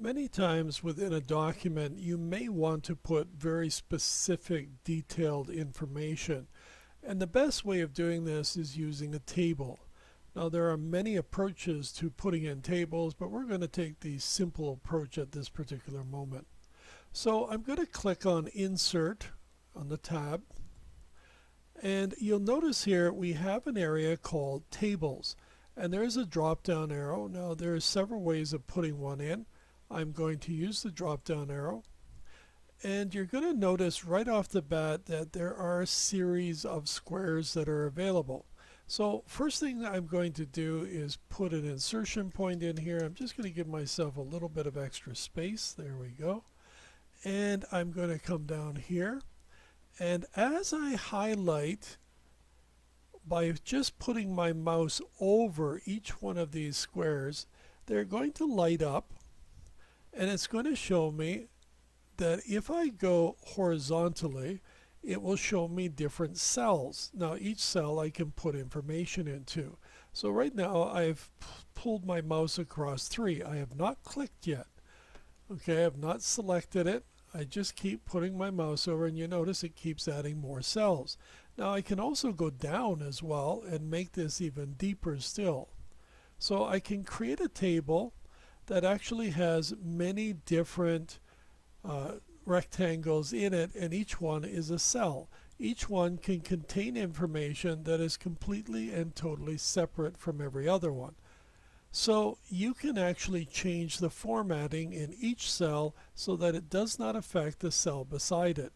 Many times within a document, you may want to put very specific, detailed information. And the best way of doing this is using a table. Now, there are many approaches to putting in tables, but we're going to take the simple approach at this particular moment. So I'm going to click on Insert on the tab. And you'll notice here we have an area called Tables. And there's a drop down arrow. Now, there are several ways of putting one in. I'm going to use the drop down arrow. And you're going to notice right off the bat that there are a series of squares that are available. So first thing that I'm going to do is put an insertion point in here. I'm just going to give myself a little bit of extra space. There we go. And I'm going to come down here. And as I highlight, by just putting my mouse over each one of these squares, they're going to light up. And it's going to show me that if I go horizontally, it will show me different cells. Now each cell I can put information into. So right now I've pulled my mouse across 3. I have not clicked yet. Okay, I have not selected it. I just keep putting my mouse over and you notice it keeps adding more cells. Now I can also go down as well and make this even deeper still. So I can create a table that actually has many different rectangles in it, and each one is a cell. Each one can contain information that is completely and totally separate from every other one. So you can actually change the formatting in each cell so that it does not affect the cell beside it.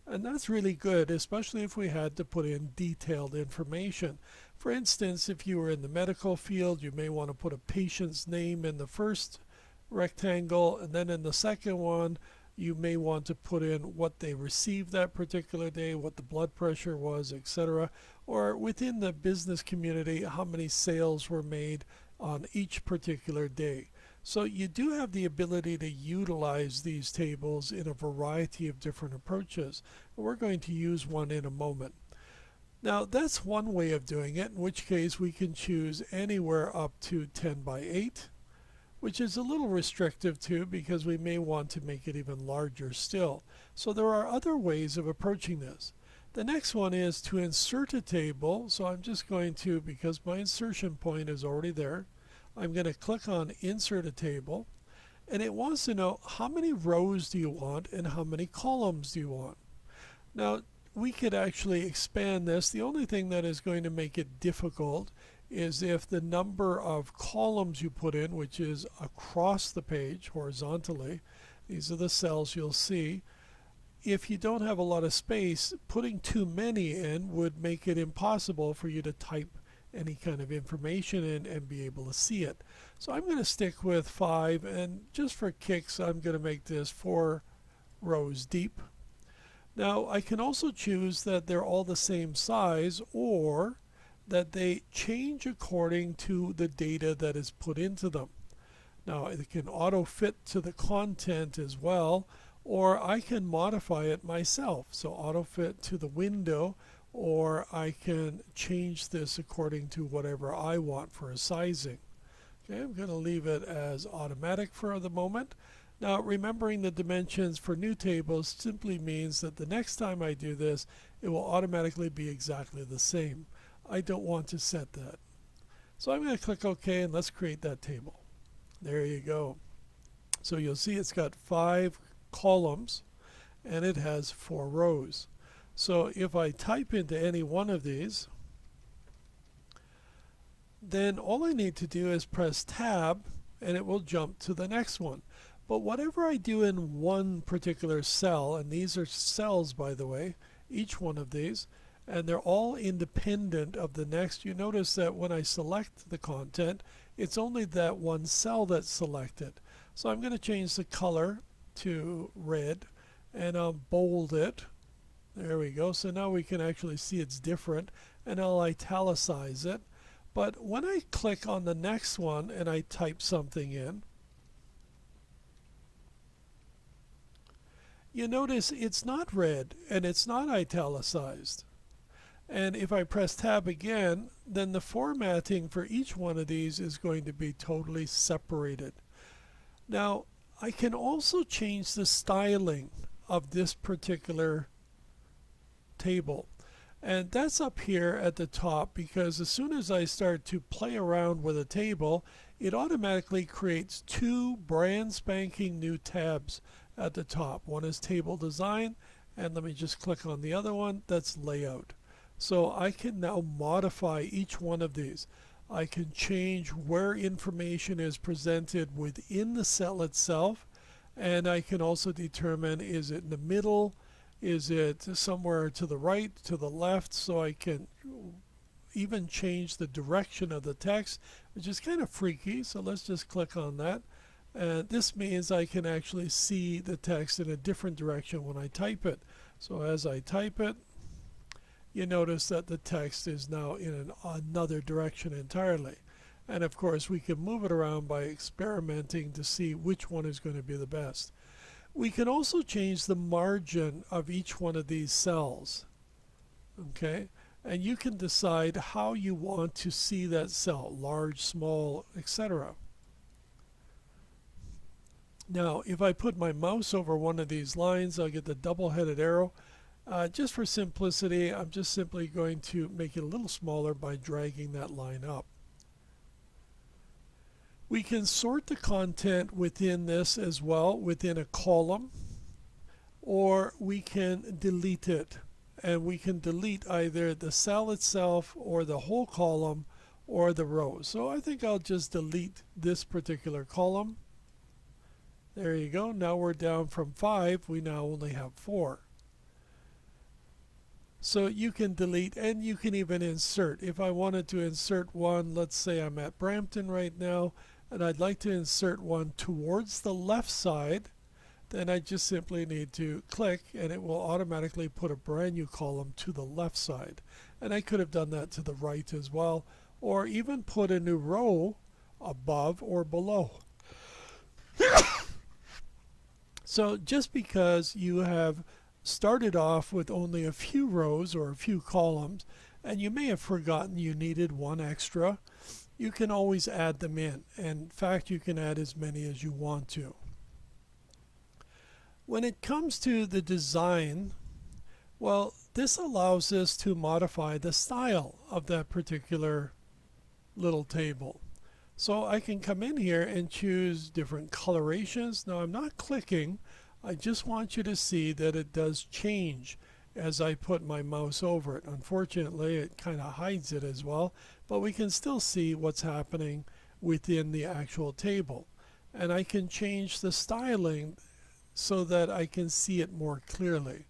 And that's really good, especially if we had to put in detailed information. For instance, if you were in the medical field, you may want to put a patient's name in the first rectangle, and then in the second one, you may want to put in what they received that particular day, what the blood pressure was, etc. Or within the business community, how many sales were made on each particular day. So you do have the ability to utilize these tables in a variety of different approaches. We're going to use one in a moment. Now that's one way of doing it, in which case we can choose anywhere up to 10 by 8, which is a little restrictive too because we may want to make it even larger still. So there are other ways of approaching this. The next one is to insert a table. So I'm just going to, because my insertion point is already there, I'm going to click on Insert a Table, and it wants to know how many rows do you want and how many columns do you want. Now we could actually expand this. The only thing that is going to make it difficult is if the number of columns you put in, which is across the page horizontally, these are the cells you'll see. If you don't have a lot of space, putting too many in would make it impossible for you to type any kind of information in and be able to see it. So I'm going to stick with 5, and just for kicks I'm going to make this 4 rows deep. Now I can also choose that they're all the same size, or that they change according to the data that is put into them. Now it can auto fit to the content as well, or I can modify it myself. So auto fit to the window, or I can change this according to whatever I want for a sizing. Okay, I'm going to leave it as automatic for the moment. Now remembering the dimensions for new tables simply means that the next time I do this, it will automatically be exactly the same. I don't want to set that. So I'm going to click OK, and let's create that table. There you go. So you'll see it's got 5 columns and it has 4 rows. So if I type into any one of these, then all I need to do is press Tab and it will jump to the next one. But whatever I do in one particular cell, and these are cells by the way, each one of these, and they're all independent of the next, you notice that when I select the content, it's only that one cell that's selected. So I'm going to change the color to red, and I'll bold it. There we go. So now we can actually see it's different, and I'll italicize it. But when I click on the next one and I type something in, you notice it's not red and it's not italicized. And if I press Tab again, then the formatting for each one of these is going to be totally separated. Now, I can also change the styling of this particular table. And that's up here at the top because as soon as I start to play around with a table, it automatically creates two brand spanking new tabs at the top. One is table design, and let me just click on the other one, that's layout. So I can now modify each one of these. I can change where information is presented within the cell itself, and I can also determine, is it in the middle, is it somewhere to the right, to the left, so I can even change the direction of the text, which is kind of freaky. So let's just click on that. And this means I can actually see the text in a different direction when I type it. So as I type it, you notice that the text is now in another direction entirely. And of course, we can move it around by experimenting to see which one is going to be the best. We can also change the margin of each one of these cells. Okay, and you can decide how you want to see that cell, large, small, etc. Now, if I put my mouse over one of these lines, I'll get the double-headed arrow. Just for simplicity, I'm just simply going to make it a little smaller by dragging that line up. We can sort the content within this as well, within a column, or we can delete it. And we can delete either the cell itself or the whole column or the row. So I think I'll just delete this particular column. There you go. Now we're down from 5. We now only have 4. So you can delete and you can even insert. If I wanted to insert one, let's say I'm at Brampton right now, and I'd like to insert one towards the left side, then I just simply need to click and it will automatically put a brand new column to the left side. And I could have done that to the right as well, or even put a new row above or below. So just because you have started off with only a few rows or a few columns, and you may have forgotten you needed one extra, you can always add them in. In fact, you can add as many as you want to. When it comes to the design, well, this allows us to modify the style of that particular little table. So I can come in here and choose different colorations. Now I'm not clicking. I just want you to see that it does change as I put my mouse over it. Unfortunately, it kind of hides it as well, but we can still see what's happening within the actual table. And I can change the styling so that I can see it more clearly.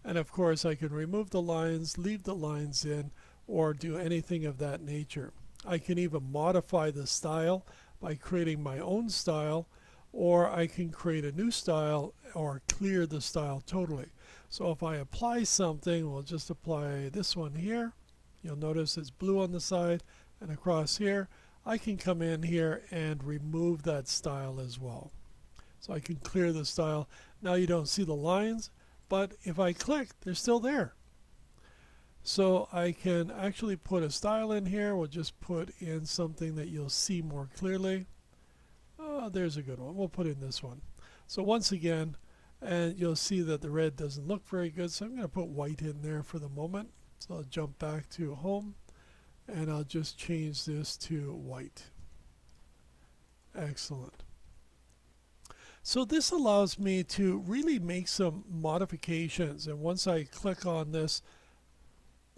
And of course, I can remove the lines, leave the lines in, or do anything of that nature. I can even modify the style by creating my own style, or I can create a new style or clear the style totally. So if I apply something, we'll just apply this one here. You'll notice it's blue on the side, and across here I can come in here and remove that style as well. So I can clear the style. Now you don't see the lines, but if I click, they're still there. So I can actually put a style in here. We'll just put in something that you'll see more clearly. Oh, there's a good one. We'll put in this one. So once again, and you'll see that the red doesn't look very good, so I'm going to put white in there for the moment. So I'll jump back to home, and I'll just change this to white. Excellent. So this allows me to really make some modifications, and once I click on this,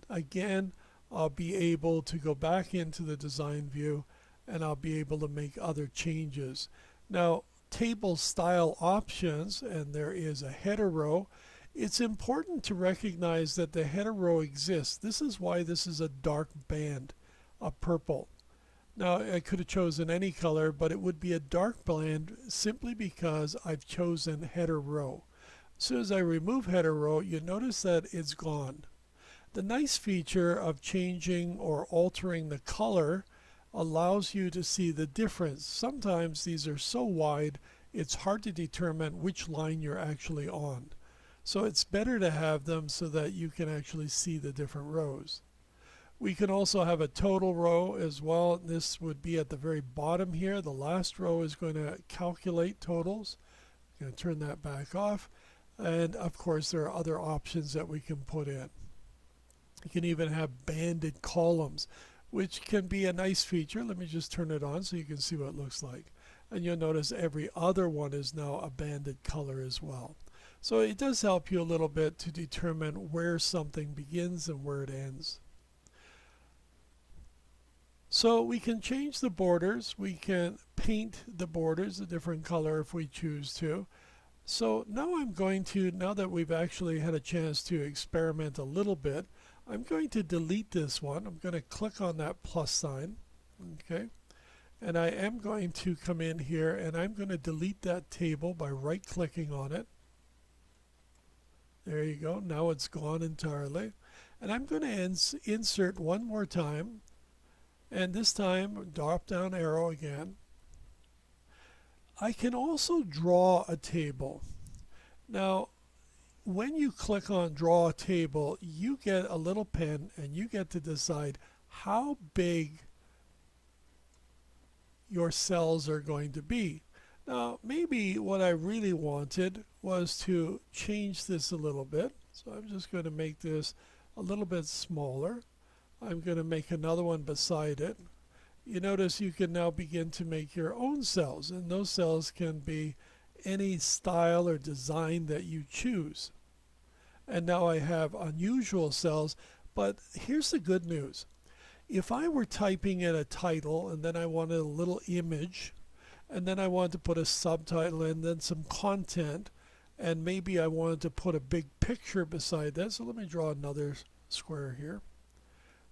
again, I'll be able to go back into the design view and I'll be able to make other changes. Now, table style options, and there is a header row. It's important to recognize that the header row exists. This is why this is a dark band of purple. Now, I could have chosen any color, but it would be a dark band simply because I've chosen header row. As soon as I remove header row, you notice that it's gone. The nice feature of changing or altering the color allows you to see the difference. Sometimes these are so wide it's hard to determine which line you're actually on. So it's better to have them so that you can actually see the different rows. We can also have a total row as well. This would be at the very bottom here. The last row is going to calculate totals. I'm going to turn that back off. And of course, there are other options that we can put in. You can even have banded columns, which can be a nice feature. Let me just turn it on so you can see what it looks like. And you'll notice every other one is now a banded color as well. So it does help you a little bit to determine where something begins and where it ends. So we can change the borders. We can paint the borders a different color if we choose to. So now I'm going to, now that we've actually had a chance to experiment a little bit, I'm going to delete this one. I'm going to click on that plus sign. Okay. And I am going to come in here and I'm going to delete that table by right clicking on it. There you go. Now it's gone entirely. And I'm going to insert one more time. And this time, drop down arrow again. I can also draw a table. Now, when you click on draw a table, you get a little pen and you get to decide how big your cells are going to be. Now, maybe what I really wanted was to change this a little bit. So I'm just going to make this a little bit smaller. I'm going to make another one beside it. You notice you can now begin to make your own cells, and those cells can be any style or design that you choose. And now I have unusual cells, but here's the good news. If I were typing in a title and then I wanted a little image, and then I wanted to put a subtitle and then some content, and maybe I wanted to put a big picture beside that. So let me draw another square here.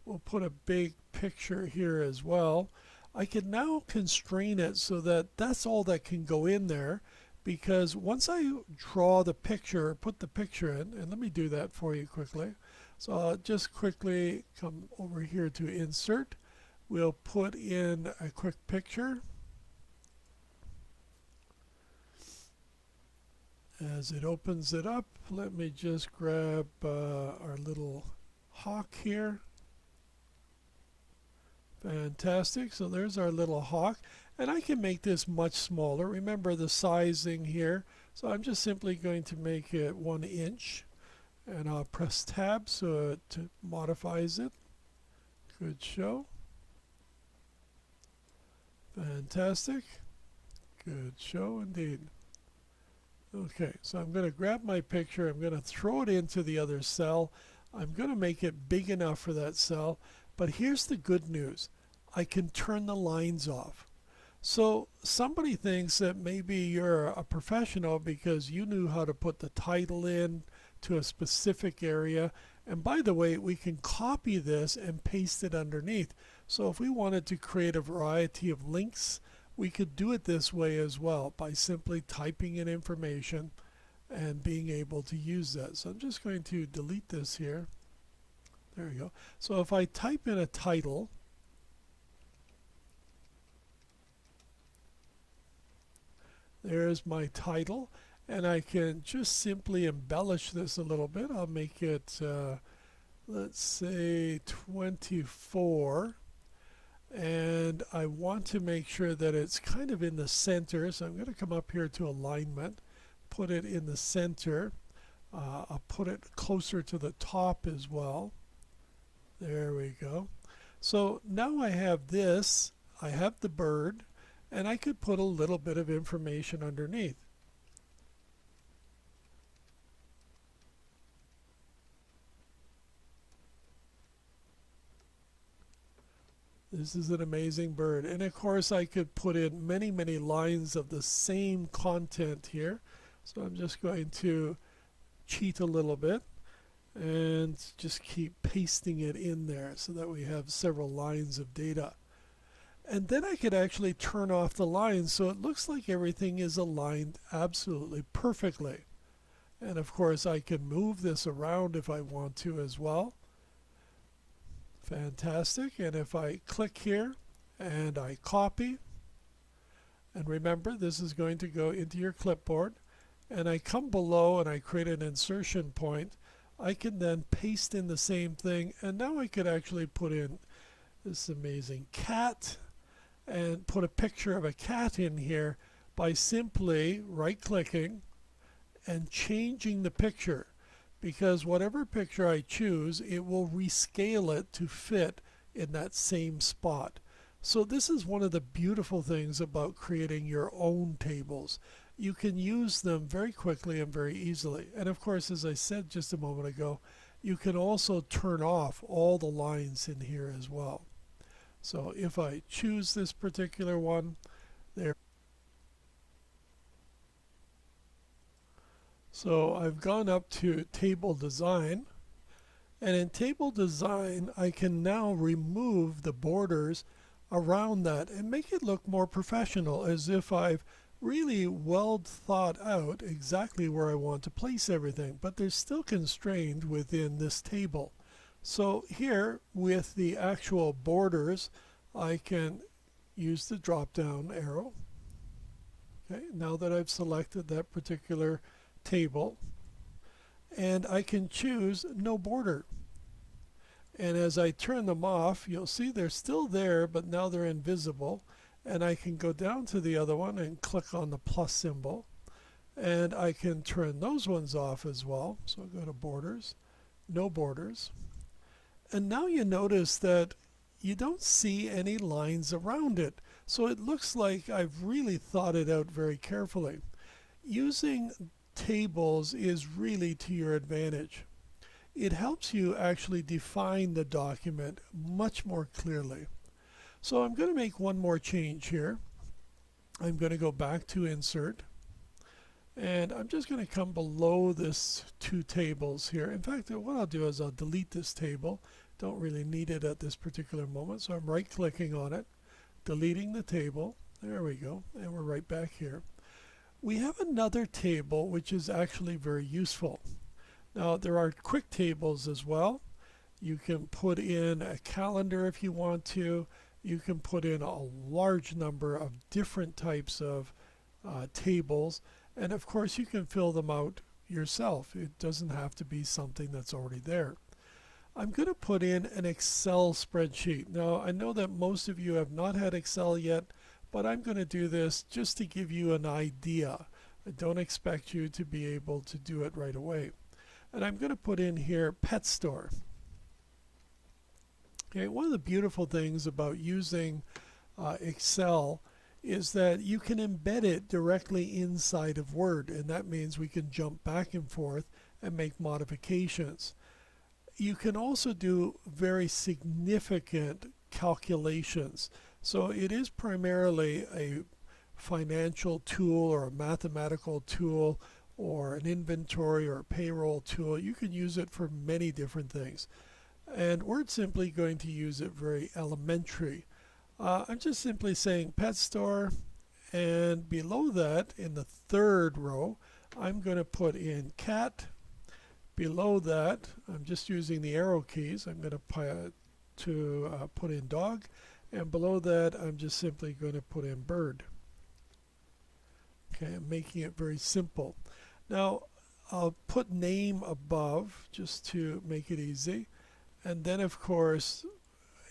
We'll put a big picture here as well. I can now constrain it so that that's all that can go in there, because once I draw the picture, put the picture in, and let me do that for you quickly. So I'll just quickly come over here to insert. We'll put in a quick picture. As it opens it up, let me just grab our little hawk here. Fantastic. So there's our little hawk. And I can make this much smaller. Remember the sizing here. So I'm just simply going to make it 1 inch. And I'll press tab so it modifies it. Good show. Fantastic. Good show indeed. Okay, so I'm going to grab my picture. I'm going to throw it into the other cell. I'm going to make it big enough for that cell. But here's the good news. I can turn the lines off. So somebody thinks that maybe you're a professional because you knew how to put the title in to a specific area. And by the way, we can copy this and paste it underneath. So if we wanted to create a variety of links, we could do it this way as well by simply typing in information and being able to use that. So I'm just going to delete this here. There we go. So if I type in a title, there's my title, and I can just simply embellish this a little bit. I'll make it, let's say 24, and I want to make sure that it's kind of in the center, so I'm going to come up here to alignment, put it in the center. I'll put it closer to the top as well. There we go. So now I have this, I have the bird, and I could put a little bit of information underneath. This is an amazing bird. And of course I could put in many, many lines of the same content here. So I'm just going to cheat a little bit and just keep pasting it in there so that we have several lines of data. And then I could actually turn off the lines so it looks like everything is aligned absolutely perfectly. And of course I can move this around if I want to as well. Fantastic. And if I click here and I copy, and remember this is going to go into your clipboard, and I come below and I create an insertion point, I can then paste in the same thing, and now I could actually put in this amazing cat and put a picture of a cat in here by simply right clicking and changing the picture, because whatever picture I choose, it will rescale it to fit in that same spot. So this is one of the beautiful things about creating your own tables. You can use them very quickly and very easily. And of course, as I said just a moment ago, you can also turn off all the lines in here as well. So if I choose this particular one, there. So I've gone up to table design, and in table design I can now remove the borders around that and make it look more professional, as if I've really well thought out exactly where I want to place everything, but they're still constrained within this table. So here with the actual borders, I can use the drop down arrow. Okay, now that I've selected that particular table, and I can choose no border. And as I turn them off, you'll see they're still there, but now they're invisible. And I can go down to the other one and click on the plus symbol, and I can turn those ones off as well. So I'll go to borders, no borders, and now you notice that you don't see any lines around it. So it looks like I've really thought it out very carefully. Using tables is really to your advantage. It helps you actually define the document much more clearly. So I'm going to make one more change here. I'm going to go back to insert, and I'm just going to come below this two tables here. In fact, what I'll do is I'll delete this table. Don't really need it at this particular moment, so I'm right clicking on it, deleting the table. There we go, and we're right back here. We have another table which is actually very useful. Now there are quick tables as well. You can put in a calendar if you want to. You can put in a large number of different types of tables, and of course you can fill them out yourself. It doesn't have to be something that's already there. I'm going to put in an Excel spreadsheet. Now I know that most of you have not had Excel yet, but I'm going to do this just to give you an idea. I don't expect you to be able to do it right away. And I'm going to put in here pet store. Okay, one of the beautiful things about using Excel is that you can embed it directly inside of Word, and that means we can jump back and forth and make modifications. You can also do very significant calculations. So it is primarily a financial tool or a mathematical tool or an inventory or a payroll tool. You can use it for many different things. And we're simply going to use it very elementary. I'm just simply saying pet store, and below that in the third row I'm going to put in cat. Below that I'm just using the arrow keys. I'm going to put in dog, and below that I'm just simply going to put in bird. Okay, I'm making it very simple. Now I'll put name above just to make it easy, and then of course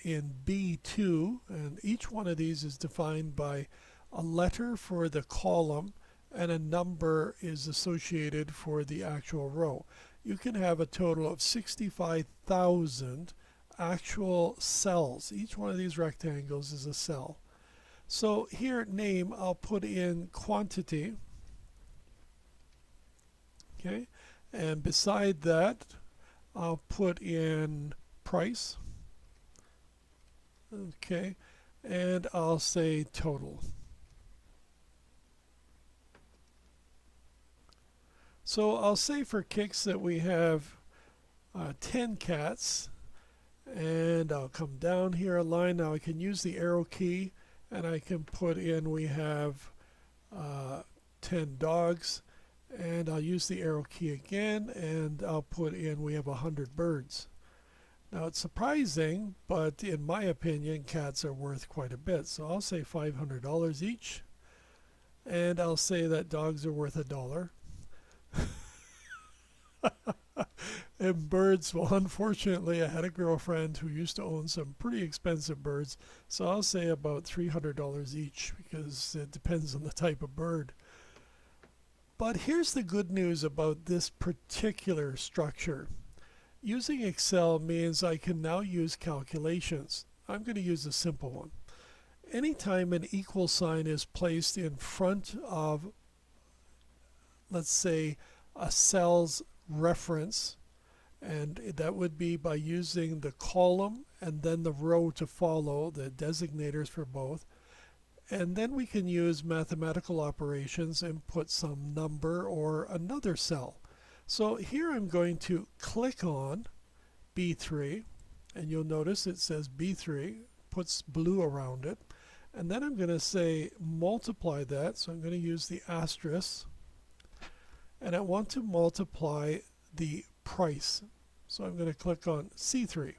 in B2, and each one of these is defined by a letter for the column and a number is associated for the actual row. You can have a total of 65,000 actual cells. Each one of these rectangles is a cell. So here name, I'll put in quantity. Okay, and beside that I'll put in price. Okay, and I'll say total. So I'll say for kicks that we have 10 cats, and I'll come down here a line. Now I can use the arrow key and I can put in we have 10 dogs, and I'll use the arrow key again and I'll put in we have 100 birds. Now it's surprising, but in my opinion cats are worth quite a bit, so I'll say $500 each, and I'll say that dogs are worth $1. And birds, well, unfortunately, I had a girlfriend who used to own some pretty expensive birds, so I'll say about $300 each because it depends on the type of bird. But here's the good news about this particular structure. Using Excel means I can now use calculations. I'm going to use a simple one. Anytime an equal sign is placed in front of, let's say, a cell's reference, and that would be by using the column and then the row to follow, the designators for both. And then we can use mathematical operations and put some number or another cell. So here I'm going to click on B3, and you'll notice it says B3, puts blue around it. And then I'm going to say multiply that, so I'm going to use the asterisk. And I want to multiply the price. So I'm going to click on C3.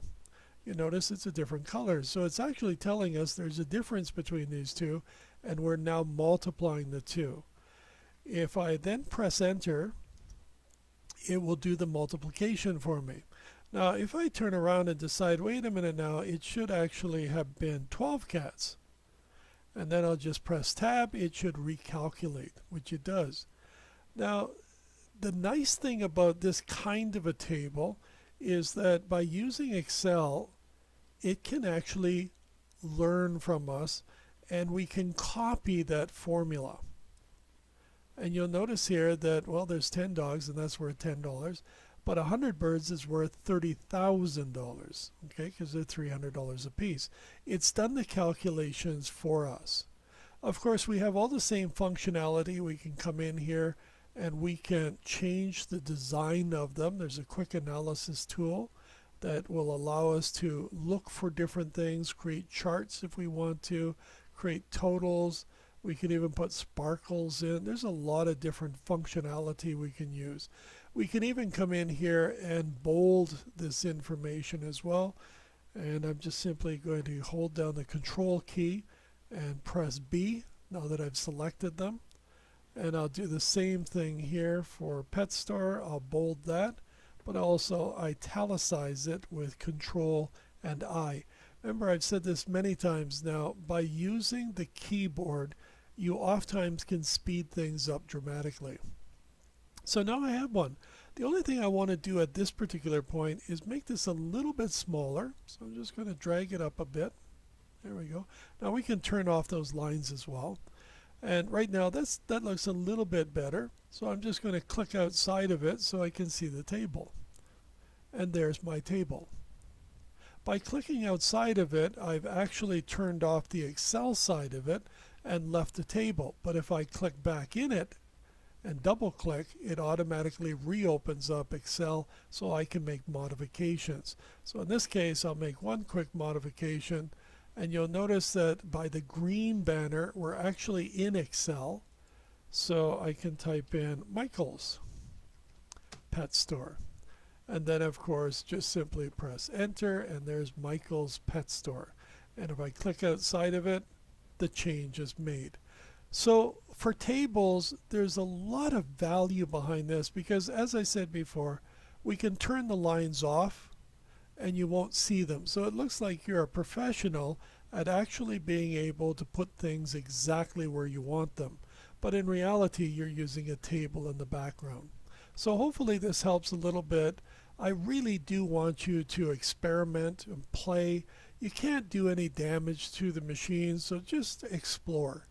You notice it's a different color. So it's actually telling us there's a difference between these two, and we're now multiplying the two. If I then press enter, it will do the multiplication for me. Now if I turn around and decide, wait a minute now, it should actually have been 12 cats. And then I'll just press tab, it should recalculate, which it does. Now the nice thing about this kind of a table is that by using Excel, it can actually learn from us, and we can copy that formula. And you'll notice here that, well, there's 10 dogs, and that's worth $10, but 100 birds is worth $30,000, okay, because they're $300 a piece. It's done the calculations for us. Of course, we have all the same functionality. We can come in here and we can change the design of them. There's a quick analysis tool that will allow us to look for different things, create charts if we want to, create totals. We can even put sparkles in. There's a lot of different functionality we can use. We can even come in here and bold this information as well. And I'm just simply going to hold down the control key and press B now that I've selected them. And I'll do the same thing here for PetStore. I'll bold that, but also italicize it with Control and I. Remember, I've said this many times now, by using the keyboard, you oftentimes can speed things up dramatically. So now I have one. The only thing I want to do at this particular point is make this a little bit smaller. So I'm just going to drag it up a bit. There we go. Now we can turn off those lines as well. And right now that looks a little bit better. So I'm just going to click outside of it so I can see the table. And there's my table. By clicking outside of it, I've actually turned off the Excel side of it and left the table. But if I click back in it and double click, it automatically reopens up Excel so I can make modifications. So in this case, I'll make one quick modification. And you'll notice that by the green banner, we're actually in Excel. So I can type in Michael's Pet Store. And then, of course, just simply press enter, and there's Michael's Pet Store. And if I click outside of it, the change is made. So for tables, there's a lot of value behind this because, as I said before, we can turn the lines off and you won't see them. So it looks like you're a professional at actually being able to put things exactly where you want them. But in reality, you're using a table in the background. So hopefully this helps a little bit. I really do want you to experiment and play. You can't do any damage to the machine, so just explore.